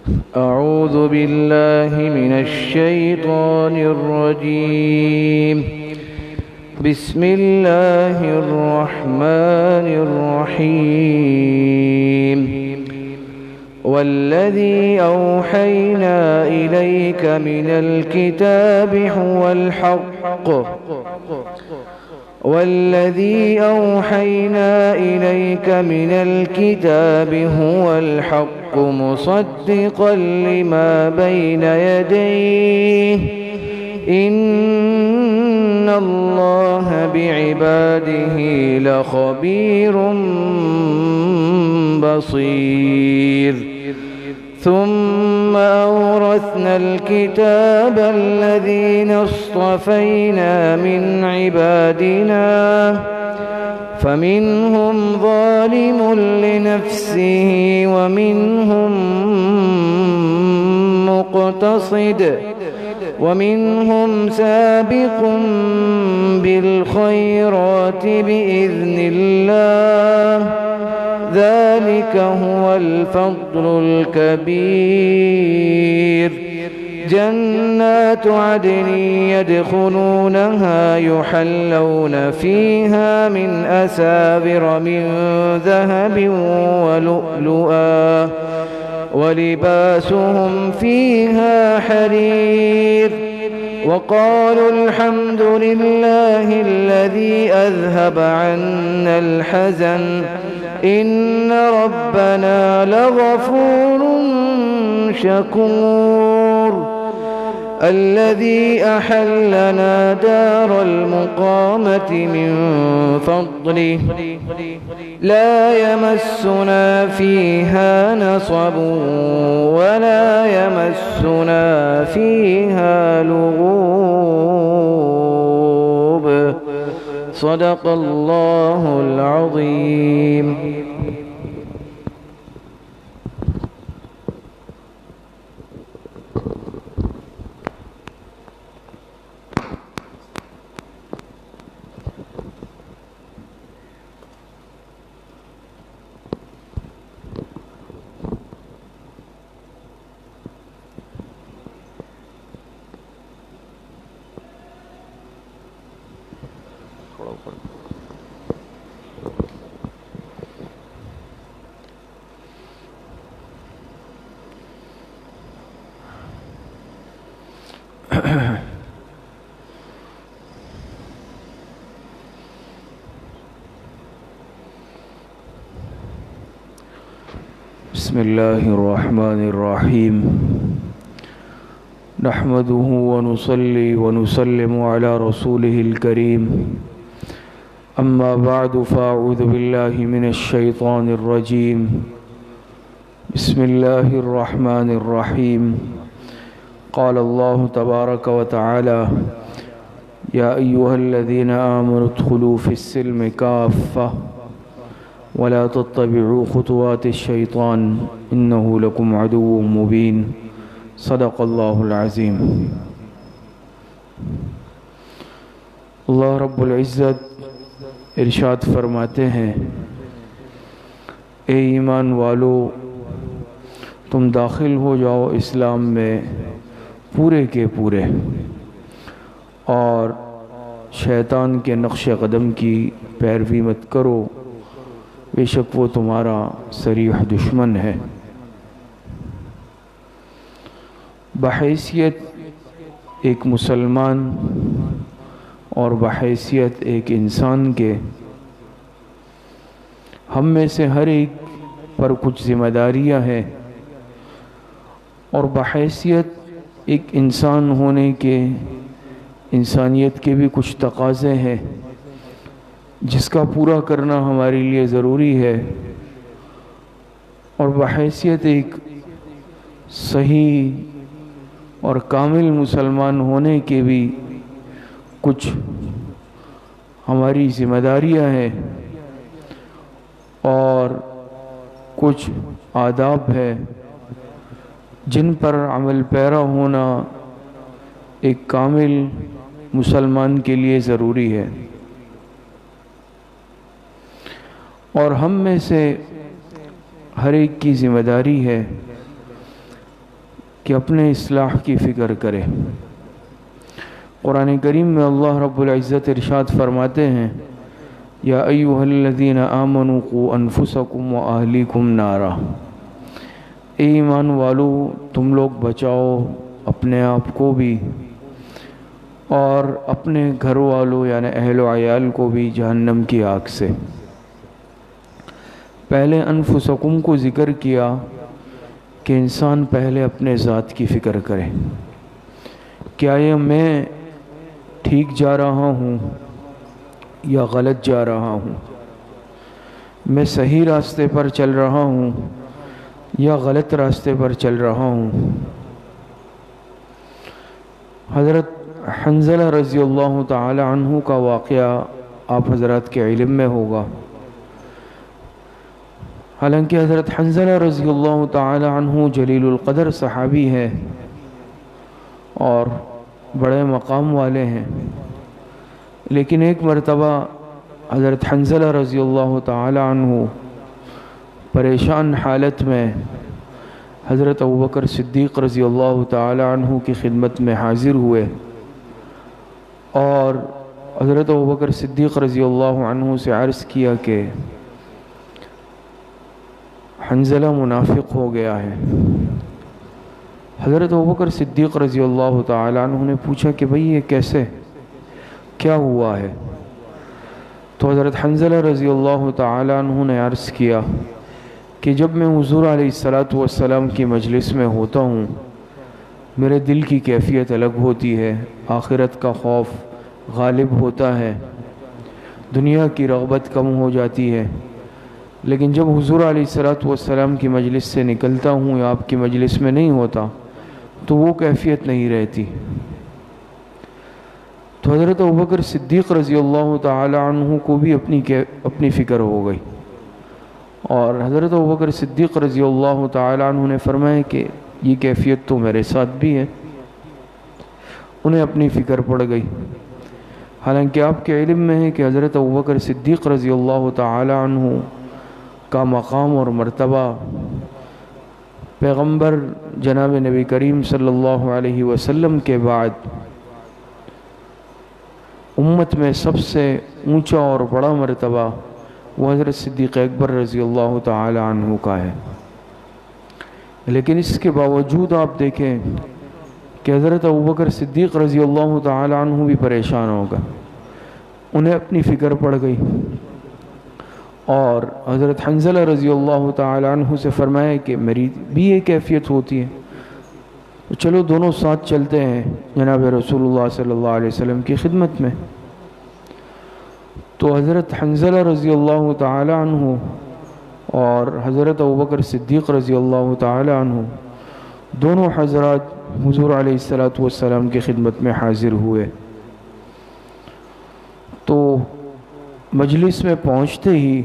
أعوذ بالله من الشيطان الرجيم. بسم الله الرحمن الرحيم. والذي أوحينا إليك من الكتاب هو الحق والذي أوحينا إليك من الكتاب هو الحق مصدقا لما بين يديه إن الله بعباده لخبير بصير. ثم أورثنا الكتاب الذين اصطفينا من عبادنا فمنهم ظالم لنفسه ومنهم مقتصد ومنهم سابق بالخيرات بإذن الله ذلك هو الفضل الكبير. جنات عدن يدخلونها يحلون فيها من أساور من ذهب ولؤلؤا ولباسهم فيها حرير. وقالوا الحمد لله الذي أذهب عنا الحزن إن ربنا لغفور شكور. الذي أحلنا دار المقامة من فضله لا يمسنا فيها نصب ولا يمسنا فيها لغوب. صدق الله العظيم. بسم الله الرحمن الرحيم. نحمده ونصلي ونسلم على رسوله الكريم. أما بعد فأعوذ بالله من الشيطان الرجيم. بسم الله الرحمن الرحيم. قال الله تبارك وتعالى يا أيها الذين آمنوا ادخلوا في السلم كافة ولا تتبعوا خطوات الشيطان إنه لكم عدو مبين. صدق الله العظيم. اللہ رب العزت ارشاد فرماتے ہیں اے ایمان والو تم داخل ہو جاؤ اسلام میں پورے کے پورے اور شیطان کے نقش قدم کی پیروی مت کرو بے شک وہ تمہارا صریح دشمن ہے. بحیثیت ایک مسلمان اور بحیثیت ایک انسان کے ہم میں سے ہر ایک پر کچھ ذمہ داریاں ہیں اور بحیثیت ایک انسان ہونے کے انسانیت کے بھی کچھ تقاضے ہیں جس کا پورا کرنا ہمارے لیے ضروری ہے. اور بحیثیت ایک صحیح اور کامل مسلمان ہونے کے بھی کچھ ہماری ذمہ داریاں ہیں اور کچھ آداب ہے جن پر عمل پیرا ہونا ایک کامل مسلمان کے لیے ضروری ہے. اور ہم میں سے ہر ایک کی ذمہ داری ہے کہ اپنے اصلاح کی فکر کرے۔ قرآن کریم میں اللہ رب العزت ارشاد فرماتے ہیں، یا ایھا الذین آمنوا قوا انفسکم واہلیکم نارا، اے ایمان والو تم لوگ بچاؤ اپنے آپ کو بھی اور اپنے گھر والوں یعنی اہل و عیال کو بھی جہنم کی آگ سے۔ پہلے انفسکم کو ذکر کیا کہ انسان پہلے اپنے ذات کی فکر کرے، کیا یہ میں ٹھیک جا رہا ہوں یا غلط جا رہا ہوں، میں صحیح راستے پر چل رہا ہوں یا غلط راستے پر چل رہا ہوں۔ حضرت حنظلہ رضی اللہ تعالی عنہ کا واقعہ آپ حضرات کے علم میں ہوگا۔ حالانکہ حضرت حنظلہ رضی اللہ تعالی عنہ جلیل القدر صحابی ہے اور بڑے مقام والے ہیں، لیکن ایک مرتبہ حضرت حنظلہ رضی اللہ تعالی عنہ پریشان حالت میں حضرت ابوبکر صدیق رضی اللہ تعالی عنہ کی خدمت میں حاضر ہوئے اور حضرت ابوبکر صدیق رضی اللہ عنہ سے عرض کیا کہ حنظلہ منافق ہو گیا ہے۔ حضرت ابوبکر صدیق رضی اللہ تعالی عنہ نے پوچھا کہ بھئی یہ کیسے، کیا ہوا ہے؟ تو حضرت حنظلہ رضی اللہ تعالی عنہ نے عرض کیا کہ جب میں حضور علیہ السلام کی مجلس میں ہوتا ہوں میرے دل کی کیفیت الگ ہوتی ہے، آخرت کا خوف غالب ہوتا ہے، دنیا کی رغبت کم ہو جاتی ہے، لیکن جب حضور علیہ السلام کی مجلس سے نکلتا ہوں یا آپ کی مجلس میں نہیں ہوتا تو وہ کیفیت نہیں رہتی۔ تو حضرت ابوبکر صدیق رضی اللہ تعالی عنہ کو بھی اپنی فکر ہو گئی، اور حضرت ابوبکر صدیق رضی اللہ تعالی عنہ نے فرمایا کہ یہ کیفیت تو میرے ساتھ بھی ہے۔ انہیں اپنی فکر پڑ گئی، حالانکہ آپ کے علم میں ہے کہ حضرت ابوبکر صدیق رضی اللہ تعالی عنہ کا مقام اور مرتبہ پیغمبر جناب نبی کریم صلی اللہ علیہ وسلم کے بعد امت میں سب سے اونچا اور بڑا مرتبہ وہ حضرت صدیق اکبر رضی اللہ تعالی عنہ کا ہے۔ لیکن اس کے باوجود آپ دیکھیں کہ حضرت ابوبکر صدیق رضی اللہ تعالی عنہ بھی پریشان ہو گئے، انہیں اپنی فکر پڑ گئی، اور حضرت حنظلہ رضی اللہ تعالی عنہ سے فرمایا کہ میری بھی یہ کیفیت ہوتی ہے، تو چلو دونوں ساتھ چلتے ہیں جناب رسول اللہ صلی اللہ علیہ وسلم کی خدمت میں۔ تو حضرت حنظلہ رضی اللہ تعالی عنہ اور حضرت ابوبکر صدیق رضی اللہ تعالی عنہ دونوں حضرات حضور علیہ السلام کی خدمت میں حاضر ہوئے۔ تو مجلس میں پہنچتے ہی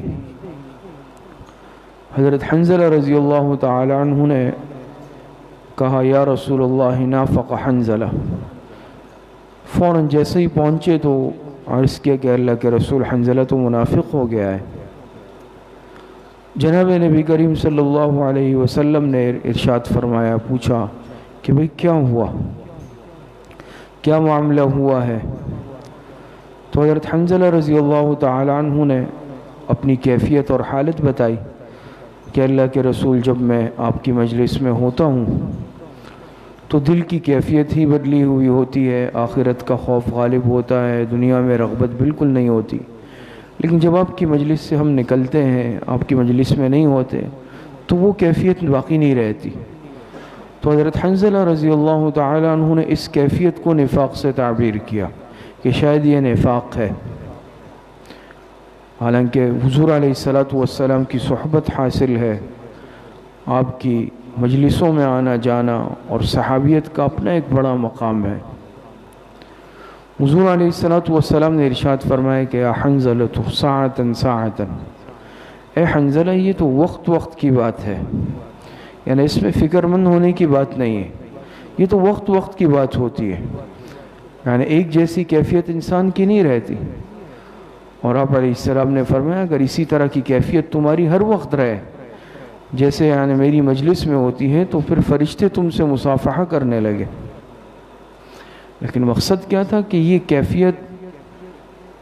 حضرت حنظلہ رضی اللہ تعالی عنہ نے کہا یا رسول اللہ نافق حنظلہ۔ فوراً جیسے ہی پہنچے تو عرض کیا کہ اللہ کے رسول حنظلہ تو منافق ہو گیا ہے۔ جناب نبی کریم صلی اللہ علیہ وسلم نے ارشاد فرمایا، پوچھا کہ بھئی کیا ہوا، کیا معاملہ ہوا ہے؟ تو حضرت حنظلہ رضی اللہ تعالی عنہ نے اپنی کیفیت اور حالت بتائی کہ اللہ کے رسول جب میں آپ کی مجلس میں ہوتا ہوں تو دل کی کیفیت ہی بدلی ہوئی ہوتی ہے، آخرت کا خوف غالب ہوتا ہے، دنیا میں رغبت بالکل نہیں ہوتی، لیکن جب آپ کی مجلس سے ہم نکلتے ہیں، آپ کی مجلس میں نہیں ہوتے تو وہ کیفیت باقی نہیں رہتی۔ تو حضرت حنظلہ رضی اللہ تعالی عنہ نے اس کیفیت کو نفاق سے تعبیر کیا کہ شاید یہ نفاق ہے، حالانکہ حضور علیہ السلام کی صحبت حاصل ہے، آپ کی مجلسوں میں آنا جانا اور صحابیت کا اپنا ایک بڑا مقام ہے۔ حضور علیہ السلام نے ارشاد فرمایا کہ یا حنظلۃ ساعۃ ساعۃ، اے حنظلہ یہ تو وقت وقت کی بات ہے، یعنی اس میں فکر مند ہونے کی بات نہیں ہے، یہ تو وقت وقت کی بات ہوتی ہے، یعنی ایک جیسی کیفیت انسان کی نہیں رہتی۔ اور آپ علیہ السلام نے فرمایا اگر اسی طرح کی کیفیت تمہاری ہر وقت رہے جیسے یعنی میری مجلس میں ہوتی ہے تو پھر فرشتے تم سے مصافحہ کرنے لگے. لیکن مقصد کیا تھا کہ یہ کیفیت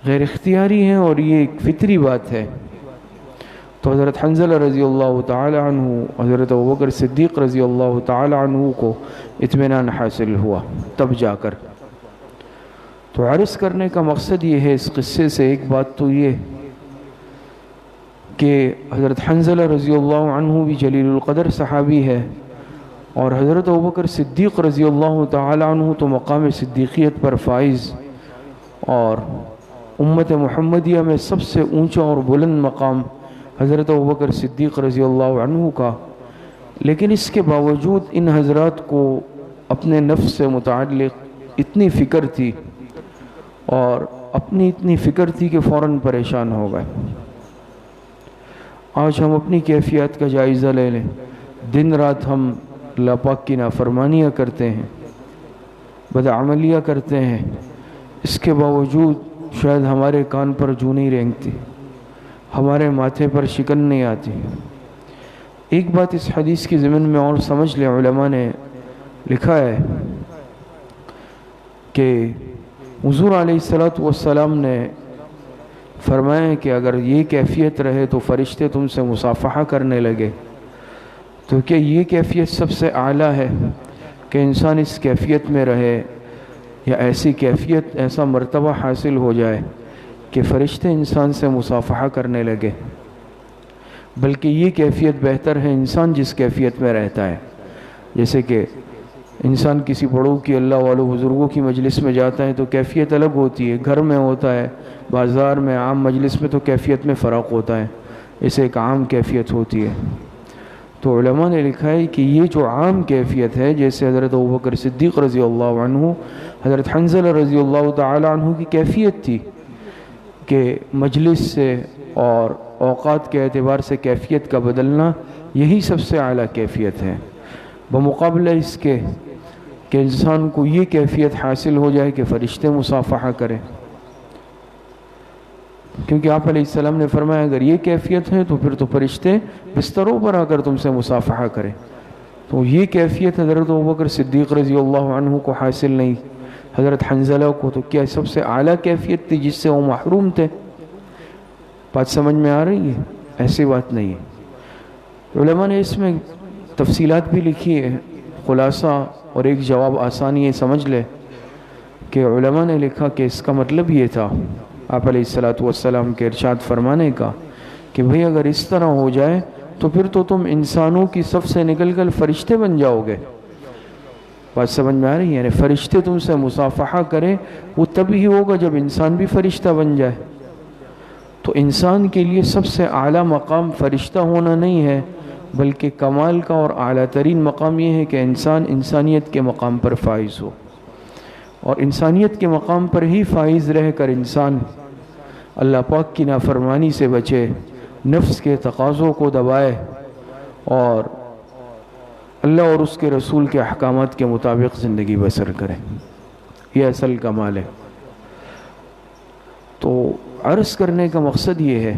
غیر اختیاری ہے اور یہ ایک فطری بات ہے. تو حضرت حنظلہ رضی اللہ تعالی عنہ، حضرت ابوبکر صدیق رضی اللہ تعالی عنہ کو اطمینان حاصل ہوا تب جا کر. تو عرض کرنے کا مقصد یہ ہے اس قصے سے، ایک بات تو یہ کہ حضرت حنظلہ رضی اللہ عنہ بھی جلیل القدر صحابی ہے، اور حضرت ابوبکر صدیق رضی اللہ تعالی عنہ تو مقام صدیقیت پر فائز اور امت محمدیہ میں سب سے اونچا اور بلند مقام حضرت ابوبکر صدیق رضی اللہ عنہ کا. لیکن اس کے باوجود ان حضرات کو اپنے نفس سے متعلق اتنی فکر تھی اور اپنی اتنی فکر تھی کہ فوراً پریشان ہو گئے. آج ہم اپنی کیفیات کا جائزہ لے لیں. دن رات ہم اللہ پاک کی نافرمانیاں کرتے ہیں، بدعملیاں کرتے ہیں، اس کے باوجود شاید ہمارے کان پر جوں نہیں رینگتی، ہمارے ماتھے پر شکن نہیں آتی. ایک بات اس حدیث کی ضمن میں اور سمجھ لیں، علماء نے لکھا ہے کہ حضور علیہ السلام نے فرمایا کہ اگر یہ کیفیت رہے تو فرشتے تم سے مصافحہ کرنے لگے. تو کیا یہ کیفیت سب سے اعلیٰ ہے کہ انسان اس کیفیت میں رہے، یا ایسی کیفیت ایسا مرتبہ حاصل ہو جائے کہ فرشتے انسان سے مصافحہ کرنے لگے؟ بلکہ یہ کیفیت بہتر ہے انسان جس کیفیت میں رہتا ہے. جیسے کہ انسان کسی بڑوں کی، اللہ والوں بزرگوں کی مجلس میں جاتا ہے تو کیفیت الگ ہوتی ہے، گھر میں ہوتا ہے، بازار میں، عام مجلس میں تو کیفیت میں فرق ہوتا ہے، اسے ایک عام کیفیت ہوتی ہے. تو علماء نے لکھا ہے کہ یہ جو عام کیفیت ہے، جیسے حضرت ابوبکر صدیق رضی اللہ عنہ، حضرت حنظلہ رضی اللہ تعالی عنہ کی کیفیت تھی کہ مجلس سے اور اوقات کے اعتبار سے کیفیت کا بدلنا، یہی سب سے اعلیٰ کیفیت ہے، بمقابلہ اس کے کہ انسان کو یہ کیفیت حاصل ہو جائے کہ فرشتے مصافحہ کریں. کیونکہ آپ علیہ السلام نے فرمایا اگر یہ کیفیت ہے تو پھر تو فرشتے بستروں پر آ کر تم سے مصافحہ کریں. تو یہ کیفیت حضرت ابوبکر صدیق رضی اللہ عنہ کو حاصل نہیں، حضرت حنظلہ کو تو کیا سب سے اعلیٰ کیفیت تھی جس سے وہ محروم تھے. بات سمجھ میں آ رہی ہے؟ ایسی بات نہیں ہے. علماء نے اس میں تفصیلات بھی لکھی ہے. خلاصہ اور ایک جواب آسانی یہ سمجھ لے کہ علماء نے لکھا کہ اس کا مطلب یہ تھا آپ علیہ السلام کے ارشاد فرمانے کا کہ بھئی اگر اس طرح ہو جائے تو پھر تو تم انسانوں کی صف سے نکل کر فرشتے بن جاؤ گے. بات سمجھ میں آ رہی ہے؟ یعنی فرشتے تم سے مصافحہ کریں وہ تب ہی ہوگا جب انسان بھی فرشتہ بن جائے. تو انسان کے لیے سب سے اعلیٰ مقام فرشتہ ہونا نہیں ہے، بلکہ کمال کا اور اعلیٰ ترین مقام یہ ہے کہ انسان انسانیت کے مقام پر فائز ہو، اور انسانیت کے مقام پر ہی فائز رہ کر انسان اللہ پاک کی نافرمانی سے بچے، نفس کے تقاضوں کو دبائے اور اللہ اور اس کے رسول کے احکامات کے مطابق زندگی بسر کرے. یہ اصل کمال ہے. تو عرض کرنے کا مقصد یہ ہے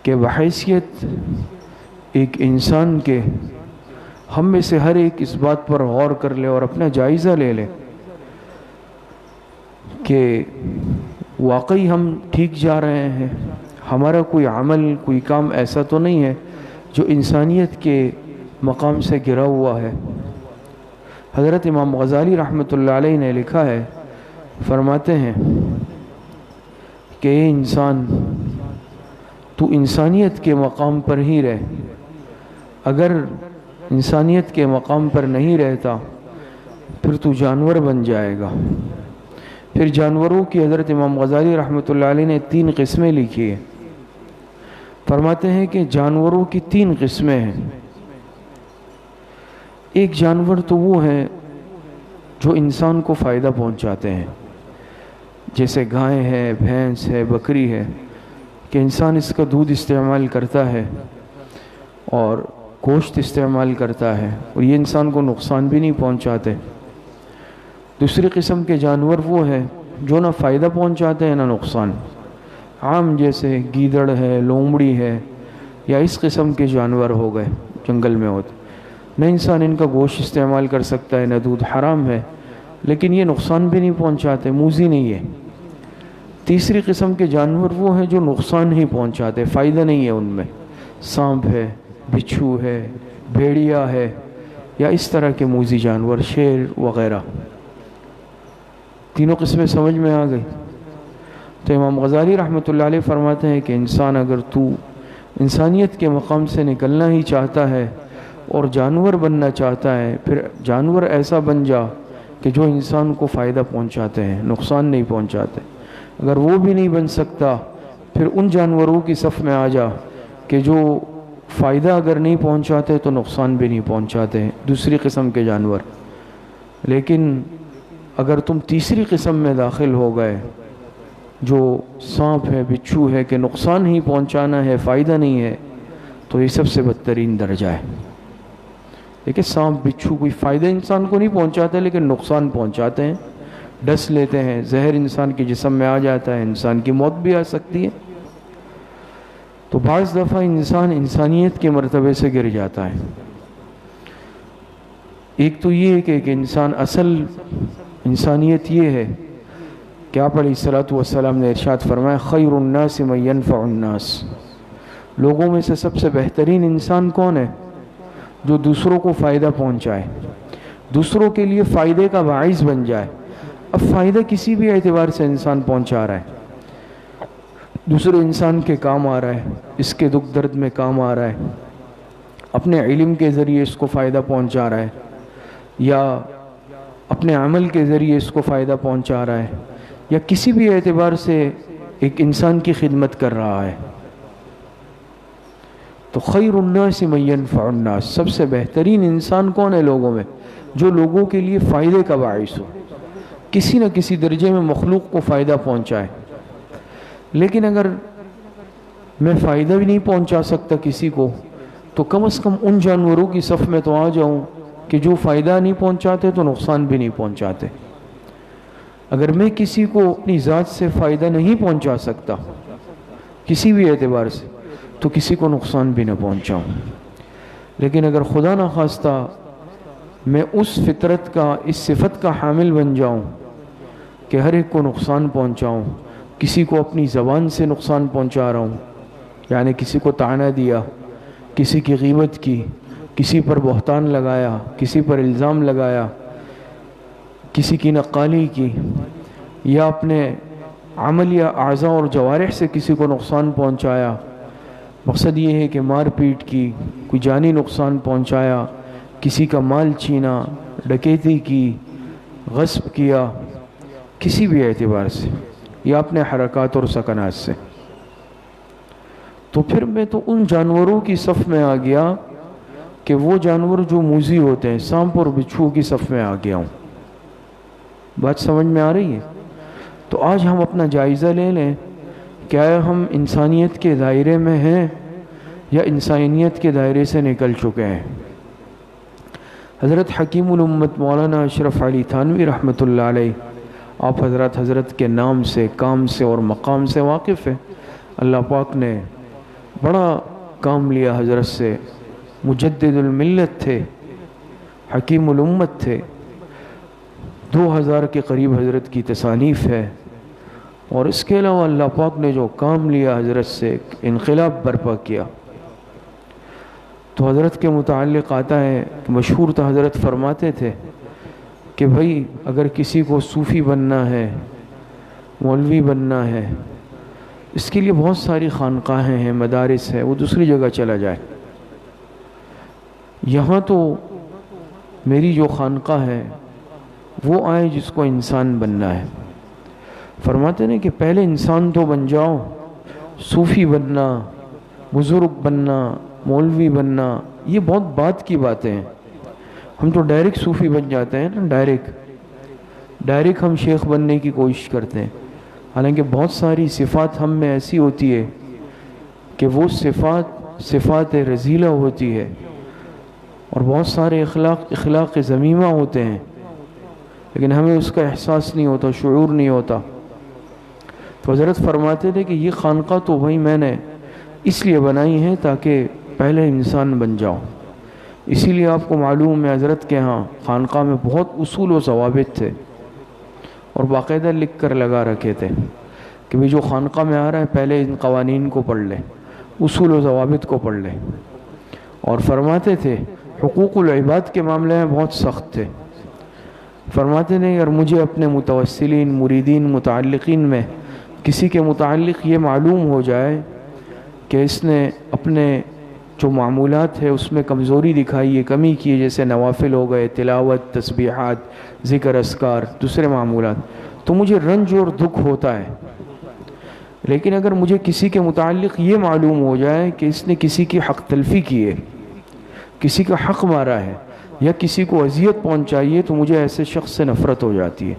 کہ بحیثیت ایک انسان کے ہم میں سے ہر ایک اس بات پر غور کر لے اور اپنا جائزہ لے لے کہ واقعی ہم ٹھیک جا رہے ہیں. ہمارا کوئی عمل، کوئی کام ایسا تو نہیں ہے جو انسانیت کے مقام سے گرا ہوا ہے. حضرت امام غزالی رحمۃ اللہ علیہ نے لکھا ہے، فرماتے ہیں کہ اے انسان، تو انسانیت کے مقام پر ہی رہ. اگر انسانیت کے مقام پر نہیں رہتا پھر تو جانور بن جائے گا. پھر جانوروں کی حضرت امام غزالی رحمۃ اللہ علیہ نے 3 قسمیں لکھی ہیں. فرماتے ہیں کہ جانوروں کی 3 قسمیں ہیں. ایک جانور تو وہ ہیں جو انسان کو فائدہ پہنچاتے ہیں، جیسے گائے ہے، بھینس ہے، بکری ہے، کہ انسان اس کا دودھ استعمال کرتا ہے اور گوشت استعمال کرتا ہے اور یہ انسان کو نقصان بھی نہیں پہنچاتے. دوسری قسم کے جانور وہ ہیں جو نہ فائدہ پہنچاتے ہیں نہ نقصان. عام جیسے گیدڑ ہے، لومڑی ہے، یا اس قسم کے جانور ہو گئے جنگل میں ہوتے، نہ انسان ان کا گوشت استعمال کر سکتا ہے، نہ دودھ، حرام ہے، لیکن یہ نقصان بھی نہیں پہنچاتے، موذی نہیں ہے۔ تیسری قسم کے جانور وہ ہیں جو نقصان ہی پہنچاتے، فائدہ نہیں ہے ان میں، سانپ ہے، بچھو ہے، بھیڑیا ہے، یا اس طرح کے موذی جانور، شیر وغیرہ۔ تینوں قسمیں سمجھ میں آ گئی؟ تو امام غزالی رحمۃ اللہ علیہ فرماتے ہیں کہ انسان اگر تو انسانیت کے مقام سے نکلنا ہی چاہتا ہے اور جانور بننا چاہتا ہے، پھر جانور ایسا بن جا کہ جو انسان کو فائدہ پہنچاتے ہیں، نقصان نہیں پہنچاتے۔ اگر وہ بھی نہیں بن سکتا، پھر ان جانوروں کی صف میں آ جا کہ جو فائدہ اگر نہیں پہنچاتے تو نقصان بھی نہیں پہنچاتے، دوسری قسم کے جانور۔ لیکن اگر تم تیسری قسم میں داخل ہو گئے، جو سانپ ہے، بچھو ہے، کہ نقصان ہی پہنچانا ہے، فائدہ نہیں ہے، تو یہ سب سے بدترین درجہ ہے۔ دیکھیں سانپ بچھو کوئی فائدہ انسان کو نہیں پہنچاتے، لیکن نقصان پہنچاتے ہیں، ڈس لیتے ہیں، زہر انسان کے جسم میں آ جاتا ہے، انسان کی موت بھی آ سکتی ہے۔ تو بعض دفعہ انسان انسانیت کے مرتبے سے گر جاتا ہے۔ ایک تو یہ ہے کہ انسان اصل انسانیت یہ ہے کہ آپ علیہ الصلوۃ والسلام نے ارشاد فرمایا خیر الناس من ينفع الناس، لوگوں میں سے سب سے بہترین انسان کون ہے؟ جو دوسروں کو فائدہ پہنچائے، دوسروں کے لیے فائدے کا باعث بن جائے۔ اب فائدہ کسی بھی اعتبار سے انسان پہنچا رہا ہے، دوسرے انسان کے کام آ رہا ہے، اس کے دکھ درد میں کام آ رہا ہے، اپنے علم کے ذریعے اس کو فائدہ پہنچا رہا ہے، یا اپنے عمل کے ذریعے اس کو فائدہ پہنچا رہا ہے، یا کسی بھی اعتبار سے ایک انسان کی خدمت کر رہا ہے۔ تو خیر الناس من ينفع الناس، سب سے بہترین انسان کون ہے لوگوں میں؟ جو لوگوں کے لیے فائدے کا باعث ہو، کسی نہ کسی درجے میں مخلوق کو فائدہ پہنچائے۔ لیکن اگر میں فائدہ بھی نہیں پہنچا سکتا کسی کو، تو کم از کم ان جانوروں کی صف میں تو آ جاؤں کہ جو فائدہ نہیں پہنچاتے تو نقصان بھی نہیں پہنچاتے۔ اگر میں کسی کو اپنی ذات سے فائدہ نہیں پہنچا سکتا کسی بھی اعتبار سے، تو کسی کو نقصان بھی نہ پہنچاؤں۔ لیکن اگر خدا نخواستہ میں اس فطرت کا، اس صفت کا حامل بن جاؤں کہ ہر ایک کو نقصان پہنچاؤں، کسی کو اپنی زبان سے نقصان پہنچا رہا ہوں، یعنی کسی کو طعنہ دیا، کسی کی غیبت کی، کسی پر بہتان لگایا، کسی پر الزام لگایا، کسی کی نقالی کی، یا اپنے عمل یا اعضاء اور جوارح سے کسی کو نقصان پہنچایا، مقصد یہ ہے کہ مار پیٹ کی، کوئی جانی نقصان پہنچایا، کسی کا مال چھینا، ڈکیتی کی، غصب کیا، کسی بھی اعتبار سے، یا اپنے حرکات اور سکنات سے، تو پھر میں تو ان جانوروں کی صف میں آ گیا کہ وہ جانور جو موذی ہوتے ہیں، سانپ اور بچھو کی صف میں آ گیا ہوں۔ بات سمجھ میں آ رہی ہے؟ تو آج ہم اپنا جائزہ لے لیں، کیا ہم انسانیت کے دائرے میں ہیں یا انسانیت کے دائرے سے نکل چکے ہیں؟ حضرت حکیم الامت مولانا اشرف علی تھانوی رحمۃ اللہ علیہ، آپ حضرت کے نام سے، کام سے اور مقام سے واقف ہیں۔ اللہ پاک نے بڑا کام لیا حضرت سے، مجدد الملت تھے، حکیم الامت تھے، 2000 کے قریب حضرت کی تصانیف ہے، اور اس کے علاوہ اللہ پاک نے جو کام لیا حضرت سے، انقلاب برپا کیا۔ تو حضرت کے متعلق آتا ہے کہ مشہور تو حضرت فرماتے تھے کہ بھائی اگر کسی کو صوفی بننا ہے، مولوی بننا ہے، اس کے لیے بہت ساری خانقاہیں ہیں، مدارس ہے، وہ دوسری جگہ چلا جائے۔ یہاں تو میری جو خانقاہ ہے وہ آئے جس کو انسان بننا ہے۔ فرماتے ہیں کہ پہلے انسان تو بن جاؤ، صوفی بننا، بزرگ بننا، مولوی بننا، یہ بہت بات کی باتیں ہیں۔ ہم تو ڈائریکٹ صوفی بن جاتے ہیں نا، ڈائریکٹ ہم شیخ بننے کی کوشش کرتے ہیں، حالانکہ بہت ساری صفات ہم میں ایسی ہوتی ہے کہ وہ صفات رذیلہ ہوتی ہے، اور بہت سارے اخلاق ذمیمہ ہوتے ہیں، لیکن ہمیں اس کا احساس نہیں ہوتا، شعور نہیں ہوتا۔ تو حضرت فرماتے تھے کہ یہ خانقاہ تو بھائی میں نے اس لیے بنائی ہیں تاکہ پہلے انسان بن جاؤ۔ اسی لیے آپ کو معلوم ہے حضرت کے ہاں خانقاہ میں بہت اصول و ضوابط تھے، اور باقاعدہ لکھ کر لگا رکھے تھے کہ بھی جو خانقاہ میں آ رہا ہے پہلے ان قوانین کو پڑھ لے، اصول و ضوابط کو پڑھ لے۔ اور فرماتے تھے حقوق العباد کے معاملے میں بہت سخت تھے۔ فرماتے تھے اگر مجھے اپنے متوسلین، مریدین، متعلقین میں کسی کے متعلق یہ معلوم ہو جائے کہ اس نے اپنے جو معمولات ہے اس میں کمزوری دکھائی ہے، کمی کی ہے، جیسے نوافل ہو گئے، تلاوت، تسبیحات، ذکر اذکار، دوسرے معمولات، تو مجھے رنج اور دکھ ہوتا ہے۔ لیکن اگر مجھے کسی کے متعلق یہ معلوم ہو جائے کہ اس نے کسی کی حق تلفی کی ہے، کسی کا حق مارا ہے یا کسی کو اذیت پہنچائی ہے، تو مجھے ایسے شخص سے نفرت ہو جاتی ہے۔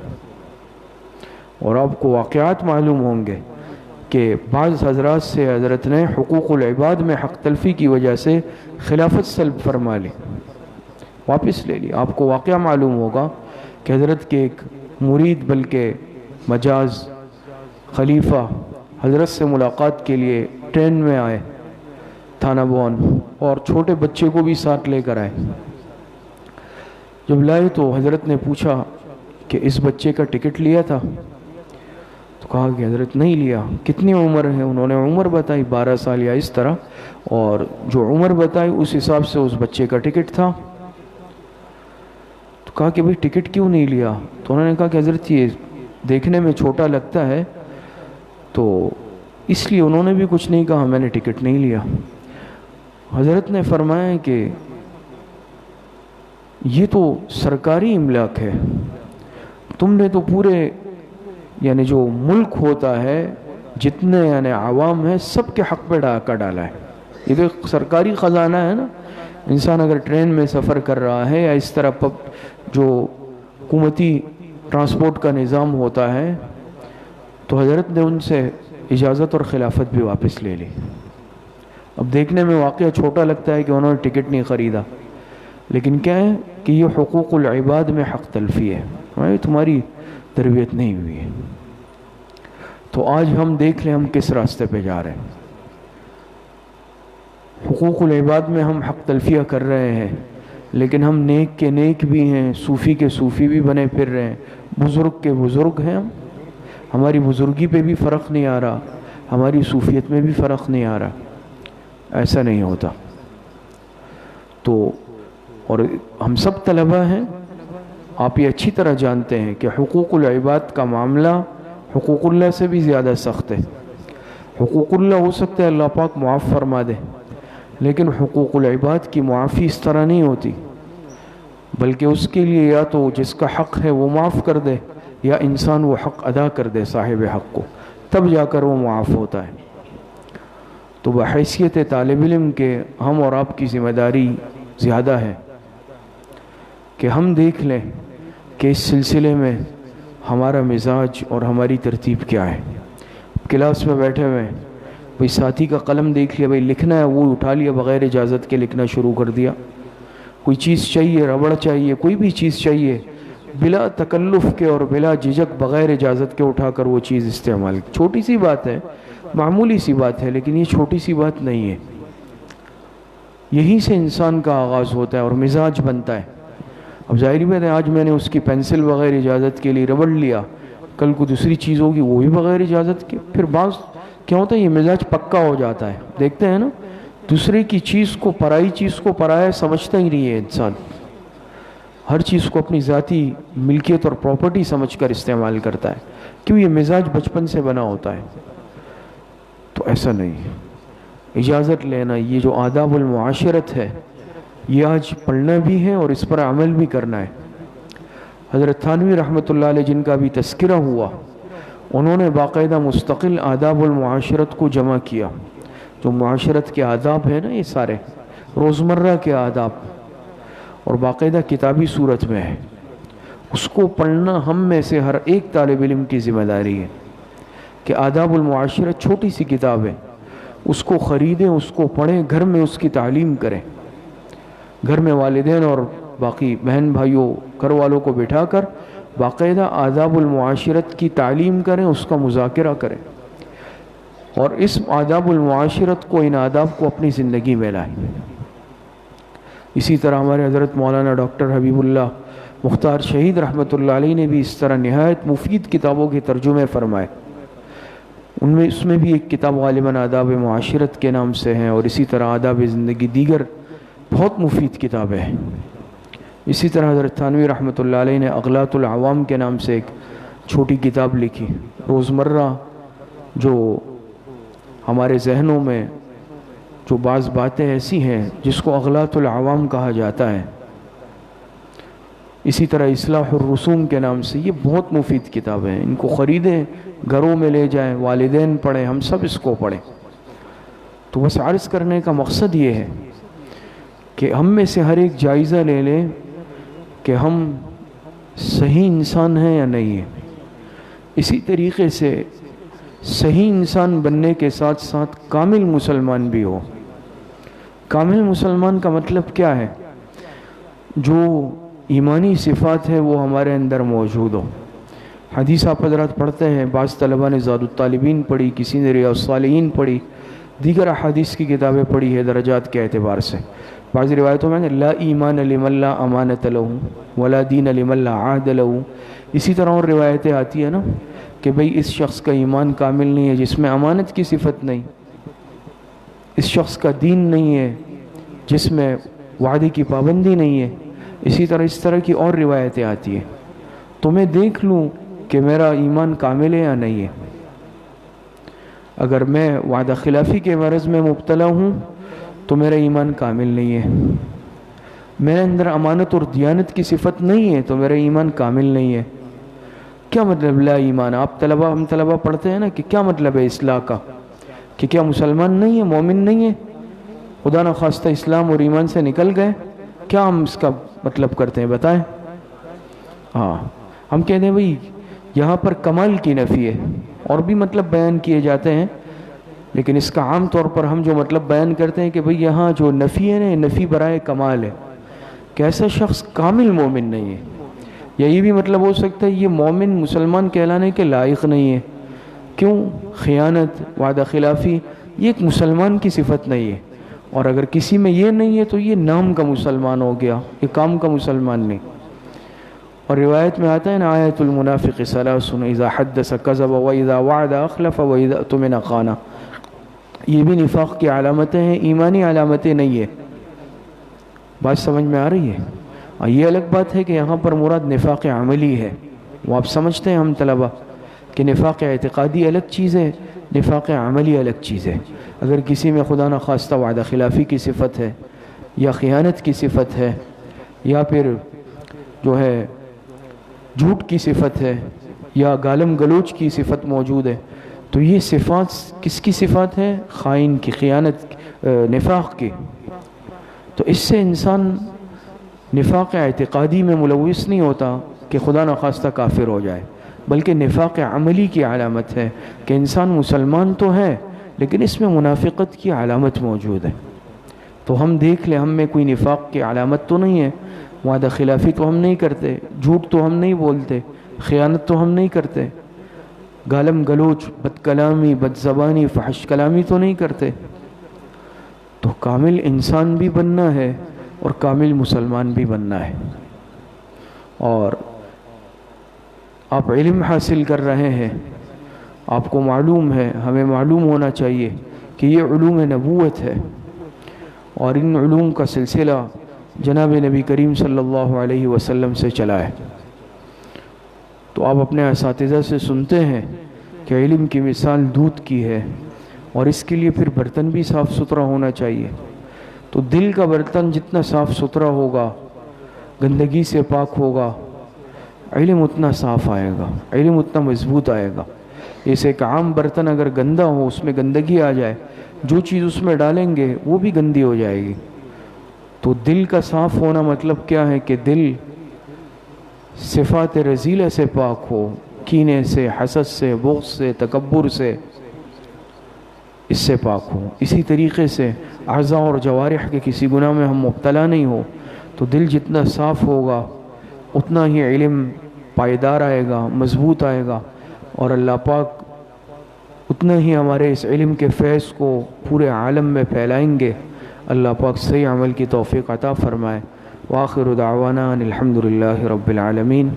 اور آپ کو واقعات معلوم ہوں گے کہ بعض حضرات سے حضرت نے حقوق العباد میں حق تلفی کی وجہ سے خلافت سلب فرما لی، واپس لے لی۔ آپ کو واقعہ معلوم ہوگا کہ حضرت کے ایک مرید بلکہ مجاز خلیفہ حضرت سے ملاقات کے لیے ٹرین میں آئے تھانہ بون، اور چھوٹے بچے کو بھی ساتھ لے کر آئے۔ جب لائے تو حضرت نے پوچھا کہ اس بچے کا ٹکٹ لیا تھا؟ تو کہا کہ حضرت نہیں لیا۔ کتنی عمر ہے؟ انہوں نے عمر بتائی 12 سال یا اس طرح، اور جو عمر بتائی اس حساب سے اس بچے کا ٹکٹ تھا۔ تو کہا کہ بھئی ٹکٹ کیوں نہیں لیا؟ تو انہوں نے کہا کہ حضرت یہ دیکھنے میں چھوٹا لگتا ہے، تو اس لیے انہوں نے بھی کچھ نہیں کہا، میں نے ٹکٹ نہیں لیا۔ حضرت نے فرمایا کہ یہ تو سرکاری املاک ہے، تم نے تو پورے یعنی جو ملک ہوتا ہے جتنے یعنی عوام ہیں سب کے حق پہ ڈاکہ ڈالا ہے۔ یہ تو ایک سرکاری خزانہ ہے نا۔ انسان اگر ٹرین میں سفر کر رہا ہے یا اس طرح جو حکومتی ٹرانسپورٹ کا نظام ہوتا ہے، تو حضرت نے ان سے اجازت اور خلافت بھی واپس لے لی۔ اب دیکھنے میں واقعہ چھوٹا لگتا ہے کہ انہوں نے ٹکٹ نہیں خریدا، لیکن کیا ہے کہ یہ حقوق العباد میں حق تلفی ہے، تمہاری تربیت نہیں ہوئی ہے۔ تو آج ہم دیکھ لیں ہم کس راستے پہ جا رہے ہیں۔ حقوق العباد میں ہم حق تلفیہ کر رہے ہیں، لیکن ہم نیک کے نیک بھی ہیں، صوفی کے صوفی بھی بنے پھر رہے ہیں، بزرگ کے بزرگ ہیں ہم، ہماری بزرگی پہ بھی فرق نہیں آ رہا، ہماری صوفیت میں بھی فرق نہیں آ رہا۔ ایسا نہیں ہوتا۔ تو اور ہم سب طلبہ ہیں، آپ یہ اچھی طرح جانتے ہیں کہ حقوق العباد کا معاملہ حقوق اللہ سے بھی زیادہ سخت ہے۔ حقوق اللہ ہو سکتا ہے اللہ پاک معاف فرما دے، لیکن حقوق العباد کی معافی اس طرح نہیں ہوتی، بلکہ اس کے لیے یا تو جس کا حق ہے وہ معاف کر دے، یا انسان وہ حق ادا کر دے صاحب حق کو، تب جا کر وہ معاف ہوتا ہے۔ تو بحیثیت طالب علم کے ہم اور آپ کی ذمہ داری زیادہ ہے کہ ہم دیکھ لیں کہ اس سلسلے میں ہمارا مزاج اور ہماری ترتیب کیا ہے۔ کلاس میں بیٹھے ہوئے کوئی ساتھی کا قلم دیکھ لیا، بھئی لکھنا ہے، وہ اٹھا لیا بغیر اجازت کے لکھنا شروع کر دیا۔ کوئی چیز چاہیے، ربڑ چاہیے، کوئی بھی چیز چاہیے، بلا تکلف کے اور بلا جھجک بغیر اجازت کے اٹھا کر وہ چیز استعمال۔ چھوٹی سی بات ہے، معمولی سی بات ہے، لیکن یہ چھوٹی سی بات نہیں ہے۔ یہی سے انسان کا آغاز ہوتا ہے اور مزاج بنتا ہے۔ اب ظاہری بات ہے آج میں نے اس کی پینسل بغیر اجازت کے لیے ربڑ لیا، کل کو دوسری چیز ہوگی وہ بھی بغیر اجازت کے، پھر بعض کیا ہوتا ہے یہ مزاج پکا ہو جاتا ہے۔ دیکھتے ہیں نا، دوسرے کی چیز کو، پرائی چیز کو پرایا سمجھتا ہی نہیں ہے انسان، ہر چیز کو اپنی ذاتی ملکیت اور پراپرٹی سمجھ کر استعمال کرتا ہے، کیوں یہ مزاج بچپن سے بنا ہوتا ہے۔ تو ایسا نہیں ہے، اجازت لینا، یہ جو آداب المعاشرت ہے یہ آج پڑھنا بھی ہے اور اس پر عمل بھی کرنا ہے۔ حضرت تھانوی رحمۃ اللہ علیہ جن کا بھی تذکرہ ہوا، انہوں نے باقاعدہ مستقل آداب المعاشرت کو جمع کیا۔ جو معاشرت کے آداب ہیں نا، یہ سارے روزمرہ کے آداب، اور باقاعدہ کتابی صورت میں ہے، اس کو پڑھنا ہم میں سے ہر ایک طالب علم کی ذمہ داری ہے کہ آداب المعاشرت چھوٹی سی کتاب ہے، اس کو خریدیں، اس کو پڑھیں، گھر میں اس کی تعلیم کریں، گھر میں والدین اور باقی بہن بھائیوں گھر والوں کو بٹھا کر باقاعدہ آداب المعاشرت کی تعلیم کریں، اس کا مذاکرہ کریں۔ اور اس آداب المعاشرت کو، ان آداب کو اپنی زندگی میں لائیں۔ اسی طرح ہمارے حضرت مولانا ڈاکٹر حبیب اللہ مختار شہید رحمۃ اللہ علیہ نے بھی اس طرح نہایت مفید کتابوں کے ترجمے فرمائے۔ اس میں بھی ایک کتاب غالباً آداب معاشرت کے نام سے ہیں، اور اسی طرح آداب زندگی دیگر بہت مفید کتابیں ہیں۔ اسی طرح حضرت تھانوی رحمۃ اللہ علیہ نے اغلاط العوام کے نام سے ایک چھوٹی کتاب لکھی۔ روزمرہ جو ہمارے ذہنوں میں جو بعض باتیں ایسی ہیں جس کو اغلاط العوام کہا جاتا ہے، اسی طرح اصلاح الرسوم کے نام سے، یہ بہت مفید کتابیں ہیں۔ ان کو خریدیں، گھروں میں لے جائیں، والدین پڑھیں، ہم سب اس کو پڑھیں۔ تو بس عرض کرنے کا مقصد یہ ہے کہ ہم میں سے ہر ایک جائزہ لے لیں کہ ہم صحیح انسان ہیں یا نہیں ہیں۔ اسی طریقے سے صحیح انسان بننے کے ساتھ ساتھ کامل مسلمان بھی ہو۔ کامل مسلمان کا مطلب کیا ہے؟ جو ایمانی صفات ہے وہ ہمارے اندر موجود ہو۔ حدیث آپ حضرات پڑھتے ہیں، بعض طلباء نے زاد الطالبین پڑھی، کسی نے ریاض الصالحین پڑھی، دیگر احادیث کی کتابیں پڑھی ہے درجات کے اعتبار سے۔ بعض روایتوں میں لا ایمان لمن لا امانت لہ ولا دین لمن لا عہد لہ۔ اسی طرح اور روایتیں آتی ہیں نا کہ بھئی اس شخص کا ایمان کامل نہیں ہے جس میں امانت کی صفت نہیں، اس شخص کا دین نہیں ہے جس میں وعدے کی پابندی نہیں ہے۔ اسی طرح کی اور روایتیں آتی ہیں۔ تو میں دیکھ لوں کہ میرا ایمان کامل ہے یا نہیں ہے۔ اگر میں وعدہ خلافی کے مرض میں مبتلا ہوں تو میرا ایمان کامل نہیں ہے۔ میرے اندر امانت اور دیانت کی صفت نہیں ہے تو میرا ایمان کامل نہیں ہے۔ کیا مطلب لا ایمان؟ ہم طلبہ پڑھتے ہیں نا کہ کیا مطلب ہے اصلاح کا، کہ کیا مسلمان نہیں ہے، مومن نہیں ہے، خدا نخواستہ اسلام اور ایمان سے نکل گئے؟ کیا ہم اس کا مطلب کرتے ہیں بتائیں؟ ہاں، ہم کہتے ہیں بھئی یہاں پر کمال کی نفی ہے، اور بھی مطلب بیان کیے جاتے ہیں، لیکن اس کا عام طور پر ہم جو مطلب بیان کرتے ہیں کہ بھئی یہاں جو نفی ہے نا، نفی برائے کمال ہے، کہ ایسا شخص کامل مومن نہیں ہے۔ یا یہ بھی مطلب ہو سکتا ہے یہ مومن مسلمان کہلانے کے لائق نہیں ہے۔ کیوں؟ خیانت، وعدہ خلافی، یہ ایک مسلمان کی صفت نہیں ہے، اور اگر کسی میں یہ نہیں ہے تو یہ نام کا مسلمان ہو گیا، یہ کام کا مسلمان نہیں۔ اور روایت میں آتا ہے نا آیت المنافق ثلاث اذا حدث کذب واذا وعد اخلف واذا اؤتمن خان۔ یہ بھی نفاق کی علامتیں ہیں، ایمانی علامتیں نہیں ہے۔ بات سمجھ میں آ رہی ہے؟ یہ الگ بات ہے کہ یہاں پر مراد نفاق عملی ہے، وہ آپ سمجھتے ہیں ہم طلبہ کہ نفاق اعتقادی الگ چیز ہے، نفاق عملی الگ چیز ہے۔ اگر کسی میں خدا نخواستہ وعدہ خلافی کی صفت ہے، یا خیانت کی صفت ہے، یا پھر جو ہے جھوٹ کی صفت ہے، یا گالم گلوچ کی صفت موجود ہے، تو یہ صفات کس کی صفات ہے؟ خائن کی، خیانت، نفاق کی۔ تو اس سے انسان نفاق اعتقادی میں ملوث نہیں ہوتا کہ خدا نخواستہ کافر ہو جائے، بلکہ نفاق عملی کی علامت ہے کہ انسان مسلمان تو ہے لیکن اس میں منافقت کی علامت موجود ہے۔ تو ہم دیکھ لیں ہم میں کوئی نفاق کی علامت تو نہیں ہے، وعدہ خلافی تو ہم نہیں کرتے، جھوٹ تو ہم نہیں بولتے، خیانت تو ہم نہیں کرتے، گالم گلوچ، بد کلامی، بد زبانی، فحش کلامی تو نہیں کرتے۔ تو کامل انسان بھی بننا ہے اور کامل مسلمان بھی بننا ہے۔ اور آپ علم حاصل کر رہے ہیں، آپ کو معلوم ہے، ہمیں معلوم ہونا چاہیے کہ یہ علوم نبوت ہے، اور ان علوم کا سلسلہ جناب نبی کریم صلی اللہ علیہ وسلم سے چلا ہے۔ تو آپ اپنے اساتذہ سے سنتے ہیں کہ علم کی مثال دودھ کی ہے، اور اس کے لیے پھر برتن بھی صاف ستھرا ہونا چاہیے۔ تو دل کا برتن جتنا صاف ستھرا ہوگا، گندگی سے پاک ہوگا، علم اتنا صاف آئے گا، علم اتنا مضبوط آئے گا۔ جیسے ایک عام برتن اگر گندا ہو، اس میں گندگی آ جائے، جو چیز اس میں ڈالیں گے وہ بھی گندی ہو جائے گی۔ تو دل کا صاف ہونا مطلب کیا ہے کہ دل صفات رذیلہ سے پاک ہو، کینے سے، حسد سے، بغض سے، تکبر سے، اس سے پاک ہو۔ اسی طریقے سے اعضاء اور جوارح کے کسی گناہ میں ہم مبتلا نہیں ہو۔ تو دل جتنا صاف ہوگا اتنا ہی علم پائیدار آئے گا، مضبوط آئے گا، اور اللہ پاک اتنا ہی ہمارے اس علم کے فیض کو پورے عالم میں پھیلائیں گے۔ اللہ پاک صحیح عمل کی توفیق عطا فرمائے۔ وآخر دعوانا ان الحمدللہ رب العالمین۔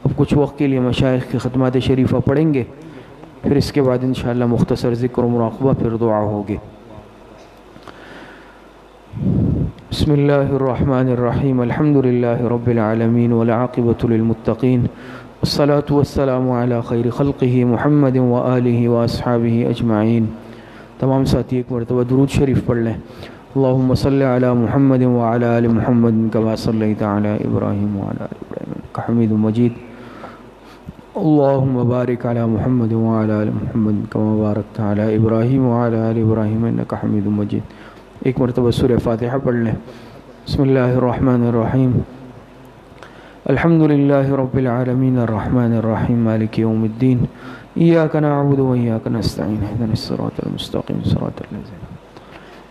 اب کچھ وقت کے لیے مشائخ کی ختمات شریفہ پڑھیں گے، پھر اس کے بعد انشاءاللہ مختصر ذکر و مراقبہ، پھر دعا ہوگی۔ بسم اللہ الرحمن الرحیم۔ الحمدللہ رب العالمین والعاقبۃ للمتقین، والصلاة والسلام علی خیر خلقہ محمد وآلہ واصحابہ اجمعین۔ تمام ساتھی ایک مرتبہ درود شریف پڑھ لیں۔ اللہم صلی علی محمد وعلی آل محمد کما صلیت علی ابراہیم وعلی آل ابراہیم انک حمید مجید۔ اللہم بارک علی محمد وعلی آل محمد کما بارکت علی ابراہیم وعلی آل ابراہیم انک حمید مجید۔ ایک مرتبہ سورہ فاتحہ پڑھ لیں۔ بسم اللہ الرحمن الرحیم۔ الحمدللہ رب العالمین الرحمن الرحیم مالک یوم الدین، ایاک نعبد و ایاک نستعین، اہدنا الصراط المستقیم صراط الذین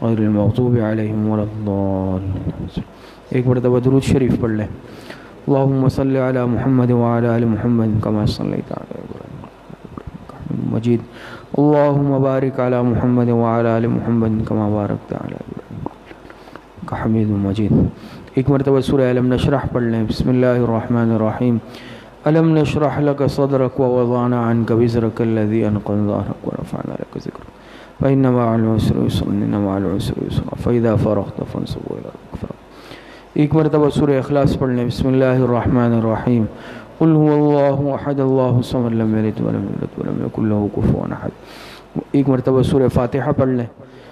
غیر المغضوب علیہم ولا الضالین۔ ایک مرتبہ درود شریف پڑھ لیں۔ اللہم صلی علی محمد وعلی آل محمد کما صلیت علی ابراہیم انک حمید مجید۔ اللہم بارک علی محمد وعلی آل محمد کما بارکت علی ابراہیم انک حمید مجید۔ ایک مرتبہ سورہ الم نشرح پڑھ لیں۔ بسم اللہ الرحمن الرحیم۔ الم نشرح لک صدرک ووضعنا عنک وزرک الذی انقض ظہرک ورفعنا لک ذکرک فإن مع العسر یسرا إن مع العسر یسرا فإذا فرغت فانصب إلی ربک فرغب۔ ایک مرتبہ سورہ اخلاص پڑھ لیں۔ بسم اللہ الرحمن الرحیم۔ قل هو اللہ احد اللہ الصمد لم یلد ولم یولد ولم یکن له کفوا احد۔ ایک مرتبہ سورہ فاتحہ پڑھ لیں۔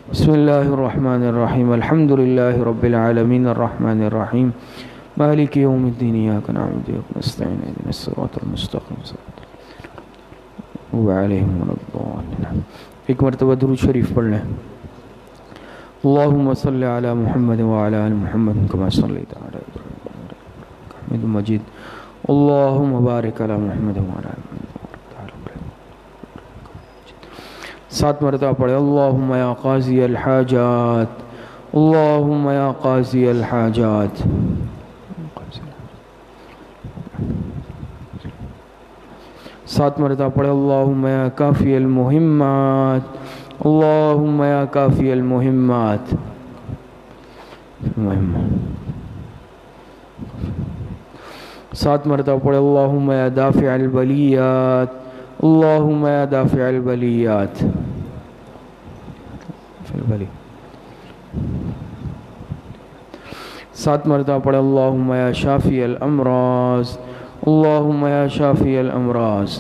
بسم اللہ الرحمن الرحیم۔ الحمدللہ رب العالمین الرحمن الرحیم مالک یوم الدین، ایاک نعبد و ایاک نستعین، اہدنا الصراط المستقیم صراط الذین غضب علیہم ولا الضالین۔ ایک مرتبہ درود شریف پڑھ لیں۔ اللہم صلی علی محمد وعلی آل محمد کما صلیت علی ابراہیم انک حمید مجید۔ اللہم بارک علی محمد وعلی آل محمد۔ 7 مرتبہ پڑھے۔ اللہم یا قاضی الحاجات، اللہم یا قاضی الحاجات۔ 7 مرتبہ پڑھے۔ اللہم یا کافی المہمات، اللہم یا کافی المہمات۔ 7 مرتبہ پڑھے۔ اللہم یا دافع البلیات، اللہم یا دافع البلیات۔ 7 مرتبہ پڑھے۔ اللہم یا شافی الامراض، اللہم یا شافی الامراض۔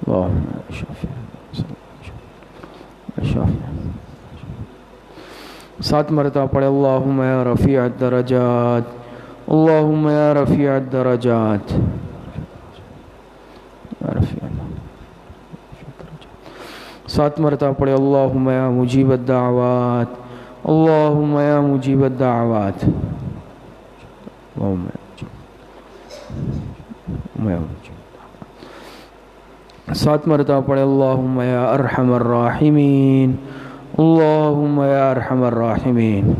اللہم یا شافی الامراض۔ 7 مرتبہ پڑھے۔ اللہم یا رفیع الدرجات، اللہم یا رفیع الدرجات۔ 7 مرتبہ پڑھے۔ اللہم یا مجیب الدعوات، اللہم یا مجیب الدعوات۔ 7 مرتبہ پڑھے۔ اللہم یا ارحم الراحمین، اللہم یا ارحم الراحمین۔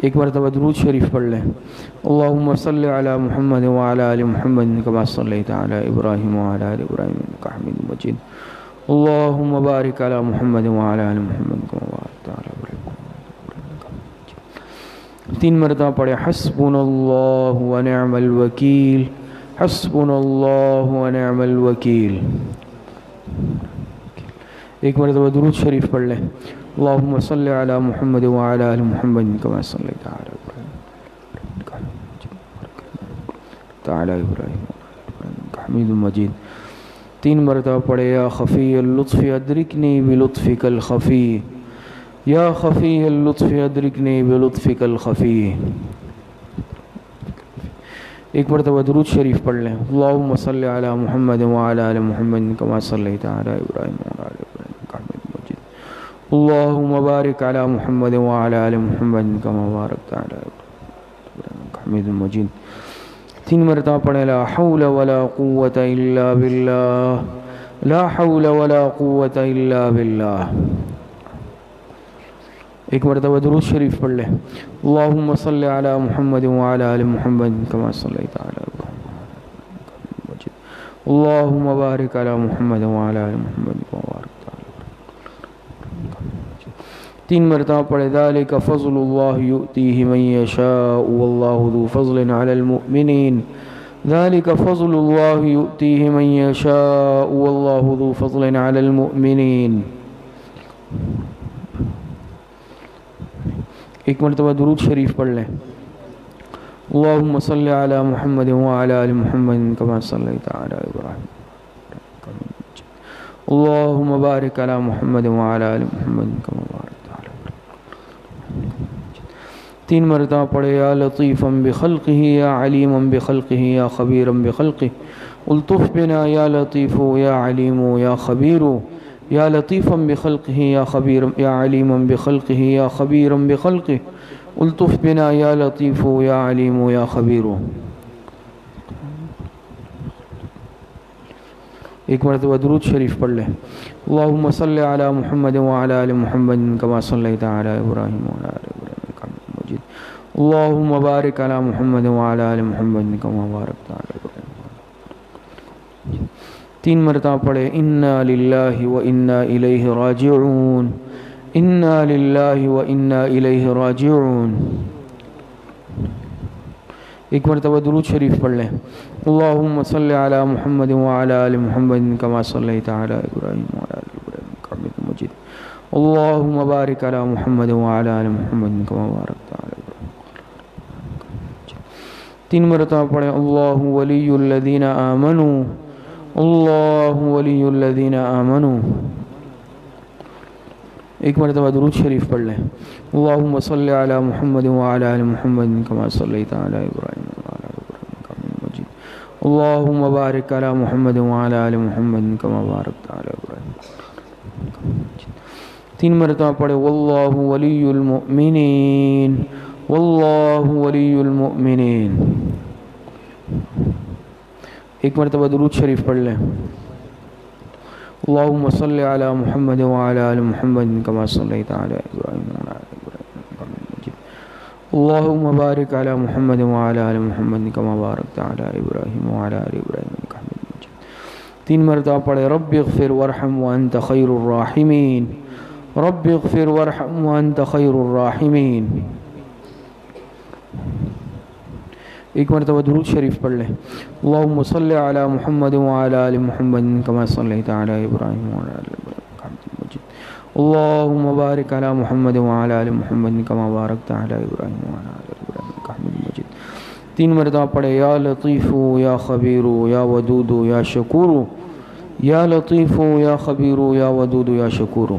ایک مرتبہ درود شریف پڑھ لیں۔ اللہم صلی علی محمد وعلی آل محمد کما صلیت علی ابراہیم وعلی آل ابراہیم انک حمید مجید۔ اللہم بارک علی محمد وعلی آل محمد کما بارکت علی ابراہیم وعلی آل ابراہیم۔ 3 مرتبہ پڑھے۔ حسبنا اللہ ونعم الوکیل، حسبنا اللہ ونعم الوکیل۔ ایک مرتبہ درود شریف پڑھ لیں۔ اللہم صلی علی محمد وعلی آل محمد کما صلیت علی ابراہیم وعلی ابراہیم انک حمید مجید۔ 3 مرتبہ پڑھے۔ یا خفی اللطف ادرکنی بلطفک الخفی، یا خفی اللطف ادرکنی بلطفک الخفی۔ ایک مرتبہ درود شریف پڑھ لیں۔ اللہم صلی علی محمد وعلی آل محمد کما صلیت علی ابراہیم وعلی آل ابراہیم انک حمید مجید۔ اللہم بارک علی محمد وعلی آل محمد کما بارکت علی ابراہیم انک حمید مجید۔ 3 مرتبہ پڑھے۔ لا حول ولا قوة الا باللہ، لا حول ولا قوة الا باللہ۔ ایک مرتبہ درود شریف پڑھ لیں۔ اللہم صلی علی محمد وعلی آل محمد کما صلیت علی ابراہیم وعلی آل ابراہیم انک حمید مجید۔ اللهم بارك على محمد وعلى آل محمد وبارك تعالى. 3 مرتبہ پڑھے ذالک فضل اللہ یؤتیہ من یشاء واللہ ذو فضل علی المؤمنین. ذالک فضل اللہ یؤتیہ من یشاء واللہ ذو فضل علی المؤمنین. ایک مرتبہ درود شریف پڑھ لیں. اللہم صلی علی محمد وعلی آل محمد کما صلیت علی ابراہیم. اللہم بارک علی محمد وعلی آل محمد کما بارکت علی ابراہیم. 3 مرتبہ پڑھے یا لطیفا بخلقہ یا علیما بخلقہ یا خبیرا بخلقہ. الطف بنا یا لطیف یا علیم یا خبیر یا لطیفا بخلقہ یا خبیرا یا علیما بخلقہ یا خبیرا بخلقہ. الطف بنا یا لطیف یا علیم یا خبیر. ایک مرتبہ درود شریف پڑھ لیں. اللہم صلی علی محمد وعلی آل محمد کما صلیت علی ابراہیم وعلی آل ابراہیم انک حمید مجید. اللہم بارک علی محمد وعلی آل محمد کما بارکت علی ابراہیم. 3 مرتبہ پڑھے انا للہ و انا الیہ راجعون. انا للہ و انا الیہ راجعون. ایک مرتبہ درود شریف پڑھ لیں. اللہم صلی علی محمد وعلی آل محمد کما صلیت علی ابراہیم وعلی آل ابراہیم انک حمید مجید. اللہم بارک علی محمد وعلی آل محمد کما بارکت علی ابراہیم. 3 مرتبہ پڑھیں اللہ ولی الذین آمنوا. اللہ ولی الذین آمنوا. ایک مرتبہ درود شریف پڑھ لیں. اللہم صلی علی محمد وعلی آل محمد کما صلیت علی ابراہیم وعلی آل ابراہیم انک حمید مجید. اللہم بارک علی محمد وعلی آل محمد کما بارکت علی ابراہیم. 3 مرتبہ پڑھے واللہ ولی المؤمنین. واللہ ولی المؤمنین. ایک مرتبہ درود شریف پڑھ لیں. اللہم صلی علی محمد وعلی آل محمد کما صلیت علی ابراہیم وعلی آل ابراہیم انک حمید مجید. اللہم بارک علی محمد وعلی آل محمد کما بارکت علی ابراہیم وعلی آل ابراہیم انک حمید مجید. 3 مرتبہ پڑھے رب اغفر وارحم وانت خیر الراحمین. رب اغفر وارحم وانت خیر الراحمین. ایک مرتبہ درود شریف پڑھ لیں. اللہم صلی علی محمد وعلی آل محمد کما صلیت علی ابراہیم وعلی آل ابراہیم انک حمید مجید. اللہم بارک علی محمد وعلی آل محمد کما بارکت علی ابراہیم وعلی آل ابراہیم انک حمید مجید. 3 مرتبہ پڑھے یا لطیف یا خبیر یا ودود یا شکور. یا لطیف یا خبیر یا ودود یا شکور.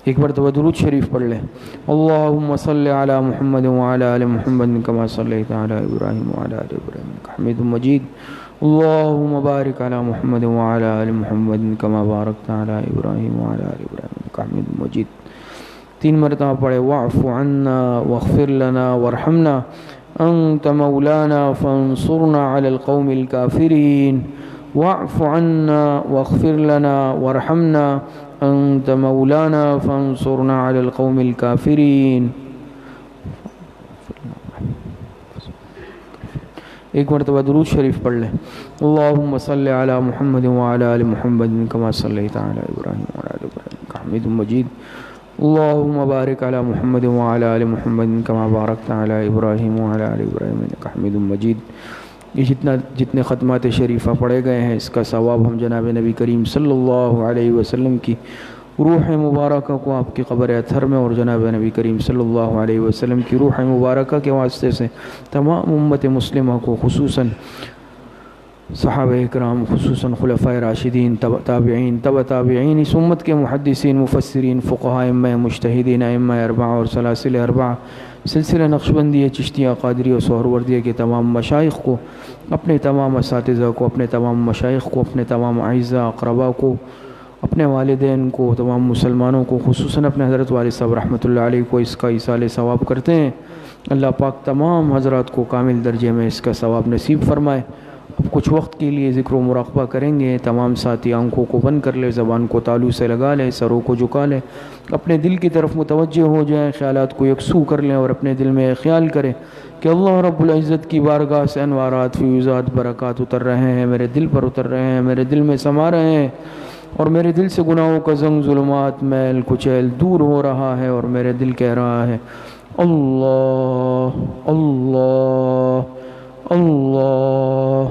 ایک مرتبہ درود شریف پڑھ لیں. اللہم صلی علی محمد وعلی آل محمد کما صلیت علی ابراہیم وعلی آل ابراہیم انک حمید مجید. اللہم بارک علی محمد وعلی آل محمد کما بارکت علی ابراہیم وعلی آل ابراہیم انک حمید مجید. 3 مرتبہ پڑھے واعف عنا واغفر لنا وارحمنا انت مولانا فانصرنا علی القوم الکافرین. واعف عنا واغفر لنا وارحمنا انت مولانا فانصرنا علی القوم الکافرین. ایک مرتبہ درود شریف پڑھ لیں. اللہم صلی علی محمد وعلی آل محمد کما صلیت علی ابراہیم وعلی آل ابراہیم انک حمید مجید. اللہم بارک علی محمد وعلی آل محمد کما بارکت علی ابراہیم وعلی آل ابراہیم انک حمید مجید. یہ جتنے ختمات شریفہ پڑھے گئے ہیں اس کا ثواب ہم جناب نبی کریم صلی اللہ علیہ وسلم کی روح مبارکہ کو آپ کی قبر اطہر میں اور جناب نبی کریم صلی اللہ علیہ وسلم کی روح مبارکہ کے واسطے سے تمام امت مسلمہ کو خصوصاً صحابہ اکرام خصوصاً خلفائے راشدین تابعین تابعین اس امت کے محدثین مفسرین فقہاء ائمہ مجتہدین ائمہ اربعہ اور سلاسل اربعہ سلسلہ نقشبندیہ چشتیہ قادریہ سہروردیہ کے تمام مشائخ کو اپنے تمام اساتذہ کو اپنے تمام مشائخ کو اپنے تمام اعزاء اقرباء کو اپنے والدین کو تمام مسلمانوں کو خصوصاً اپنے حضرت والد صاحب رحمۃ اللہ علیہ کو اس کا ایصال ثواب کرتے ہیں. اللہ پاک تمام حضرات کو کامل درجے میں اس کا ثواب نصیب فرمائے. اب کچھ وقت کے لیے ذکر و مراقبہ کریں گے. تمام ساتھی آنکھوں کو بند کر لے, زبان کو تالو سے لگا لے, سروں کو جھکا لے, اپنے دل کی طرف متوجہ ہو جائیں, خیالات کو یکسو کر لیں اور اپنے دل میں خیال کریں کہ اللہ رب العزت کی بارگاہ سے انوارات, فیوزات, برکات اتر رہے ہیں, میرے دل پر اتر رہے ہیں, میرے دل میں سما رہے ہیں, اور میرے دل سے گناہوں کا زنگ, ظلمات, میل کچیل دور ہو رہا ہے, اور میرے دل کہہ رہا ہے اللہ اللہ اللہ.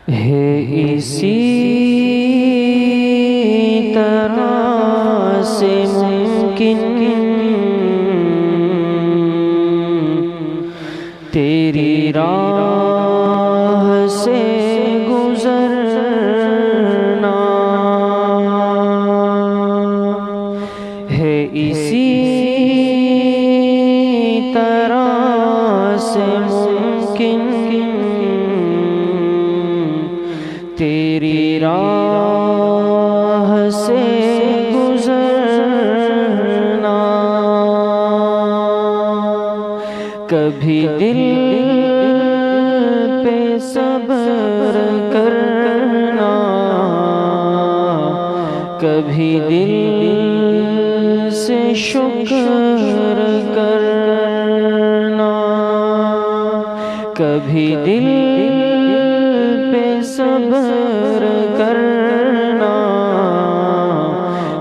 ہے اسی طرح سے ممکن تیری راہ سے گزرنا, ہے اسی طرح سے ممکن تیری راہ سے گزرنا. کبھی دل پہ صبر کرنا, کبھی دل سے شکر کرنا, کبھی دل صبر کرنا,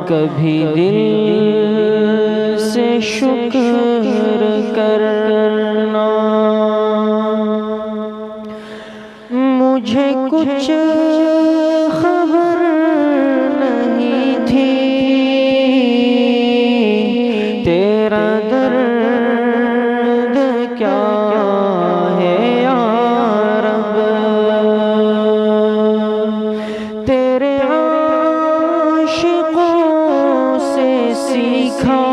کبھی دل سے شکر کرنا. مجھے کچھ خبر نہیں تھی تیرا درد کیا ہے یا رب, تیرے عاشقوں سے سیکھا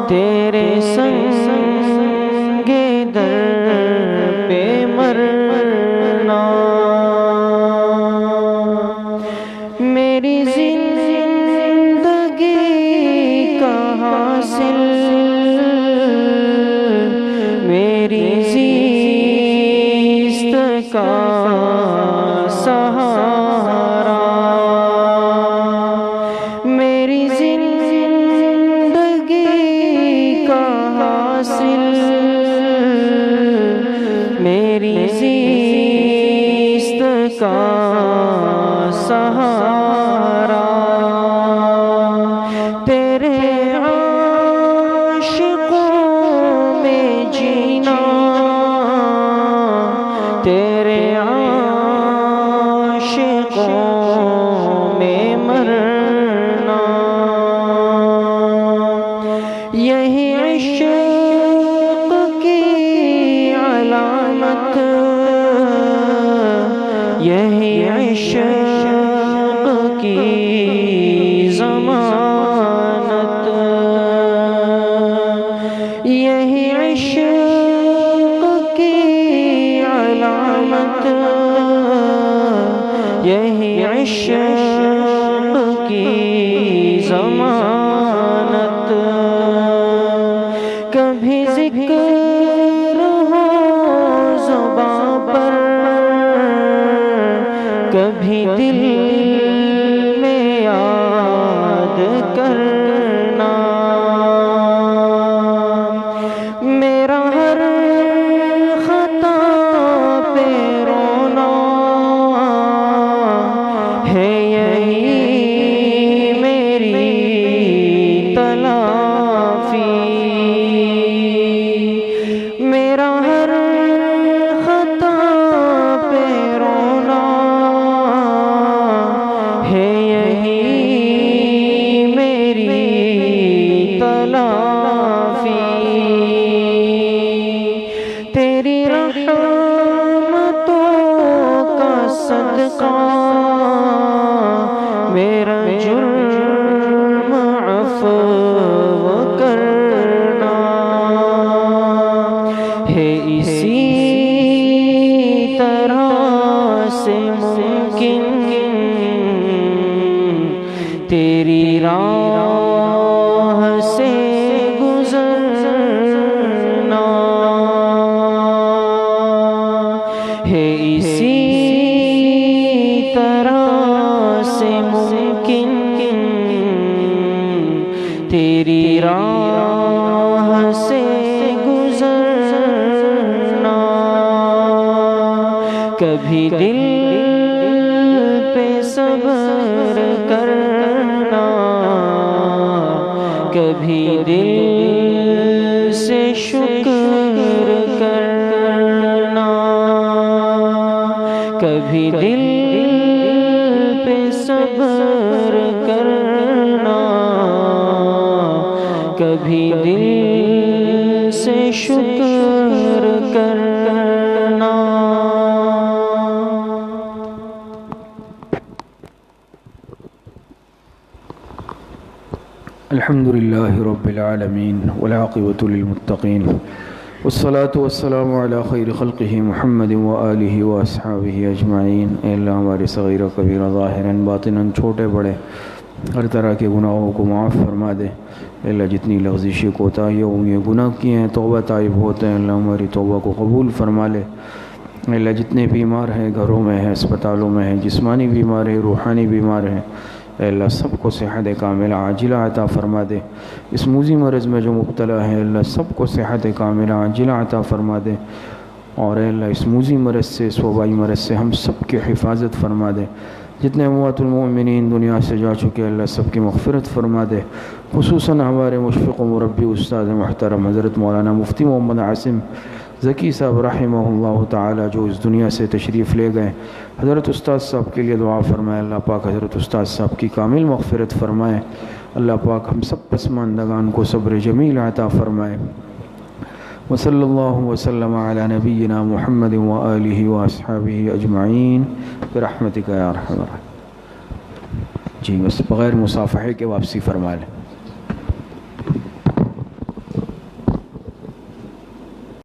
تیرے سنگ در پہ مرنا. میری زندگی کا حاصل میری زیست کا سہارا, میری زندگی کا حاصل میری زیست کا سہارا. تیرے عاشقوں میں جینا, تیرے عاشقوں میں مرنا, یہی عشق کی علامت, یہی عشق کی ضمانت, یہی عشق کی علامت, یہی عشق کی ضمانت. کبھی ذکر ہو زباں پر, کبھی دل میں یاد کرنا, میرا ہر خطا پہ رونا ہے یہی میری تلافی, میرا ہر خطا پہ رونا ہے یہی میری صدقہ میرا جرم عفو کرنا ہے اسی طرح سے ممکن تیری راہ سے گزرنا ہے اسی طرح سے ممکن تیری راہ سے گزرنا کبھی دل پہ صبر کرنا کبھی دل سے شکر کرنا کبھی دل پہ صبر کرنا کبھی دل سے شکر کرنا الحمد للہ رب العالمین والعاقبۃ للمتقین والصلاة والسلام علی خیر خلقہ محمد وآلہ واصحابہ اجمعین۔ اے اللہ ہمارے صغیر و کبیر ظاہراً باطناً چھوٹے بڑے ہر طرح کے گناہوں کو معاف فرما دے۔ اے اللہ جتنی لغزشی کوتاہیاں ہوئی ہیں گناہ کیے ہیں توبہ تائب ہوتے ہیں، اللہ ہماری توبہ کو قبول فرما لے۔ اے اللہ جتنے بیمار ہیں گھروں میں ہیں اسپتالوں میں ہیں جسمانی بیمار ہیں روحانی بیمار ہیں، اے اللہ سب کو صحت کاملہ عاجلہ عطا فرما دے۔ اس موذی مرض میں جو مبتلا ہے اللہ سب کو صحت کاملہ عاجلہ عطا فرما دے، اور اے اللہ اس موذی مرض سے اس وبائی مرض سے ہم سب کی حفاظت فرما دے۔ جتنے اموات المؤمنین دنیا سے جا چکے اللہ سب کی مغفرت فرما دے، خصوصاً ہمارے مشفق و مربی استاد محترم حضرت مولانا مفتی محمد عاصم ذکی صاحب رحمہ اللہ تعالی جو اس دنیا سے تشریف لے گئے۔ حضرت استاد صاحب کے لیے دعا فرمائے، اللہ پاک حضرت استاد صاحب کی کامل مغفرت فرمائے، اللہ پاک ہم سب پسماندگان کو صبر جمیل عطا فرمائے۔ وصلی اللہ وسلم علی نبینا محمد وآلہ واصحابہ اجمعین برحمتک یا ارحم الراحمین۔ جی بس بغیر مصافحے کے واپسی فرما لیں۔